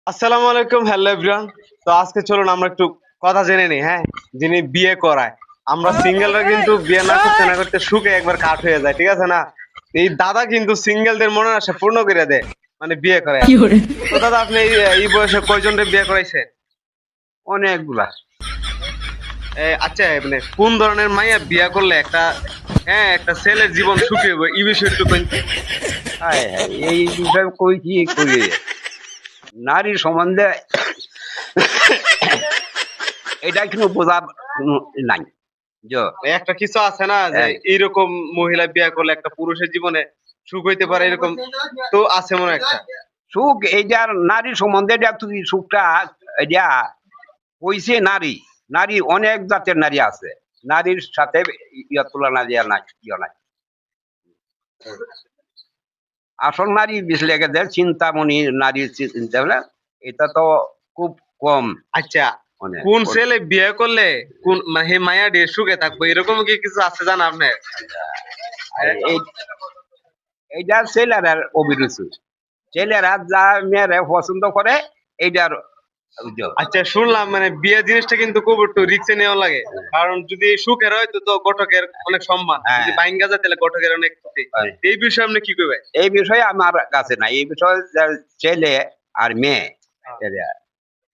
আসসালামু আলাইকুম, hello everyone. তো আজকে চলুন আমরা একটু কথা জেনে নিই। হ্যাঁ, যিনি বিয়ে করায়, আমরা সিঙ্গেলরা কিন্তু বিয়ে না করতে না করতে সুখে একবার কাঠ হয়ে যায়, ঠিক আছে না? এই দাদা কিন্তু সিঙ্গেলদের মনে আশা পূর্ণ করে দেয়, মানে বিয়ে করে আর কি। তো দাদা, আপনি এই বয়সে কয়জনকে বিয়ে করাইছেন? অনেকগুলা। আচ্ছা, মানে কোন ধরনের মাইয়া বিয়ে করলে একটা, হ্যাঁ, একটা ছেলের জীবন সুখী হবে, এই বিষয়ে একটু কইন। হায় হায়, এই বিষয়ে কই কি করি, নারী সম্বন্ধে এটা কিন্তু বোঝার কোনো নাই। যে একটা কিছু আছে না যে এইরকম মহিলা বিয়ে করলে একটা পুরুষের জীবনে সুখ হইতে পারে, এরকম তো আছে মনে হয় একটা। সুখ এইটার নারী সম্বন্ধে এটা তুই সুখটা এটা হইছে নারী। নারী অনেক জাতের নারী আছে, নারীর সাথে ইয়া তুলনা দেওয়া নাই, ইয়া নাই। আসল নারী বিশলে গেছে চিন্তামণি নারীর চিন্তা ভাবনা, এটা তো খুব কম। আচ্ছা, অনেক কোন ছেলে বিয়ে করলে কোন হে মায়া ডে সুখে থাকবো, এরকম কি কিছু আছে জানা আপনি? এই- এইটা ছেলেরার অভিরুচি, ছেলেরা যা মেয়েরা পছন্দ করে এইটার উদ্যোগ। আচ্ছা, শুনলাম মানে বিয়ে জিনিসটা কিন্তু খুব একটু রিস্কে নেওয়া লাগে, কারণ যদি সুখের হয় তো ঘটকের অনেক সম্মান, যদি হ্যাঁ, বাইঙ্গা যায় তাহলে ঘটকের অনেক ক্ষতি। হয়। এই বিষয়ে আপনি কি করবেন? এই বিষয়ে আমার কাছে নাই, এই বিষয়ে ছেলে আর মেয়ে এরা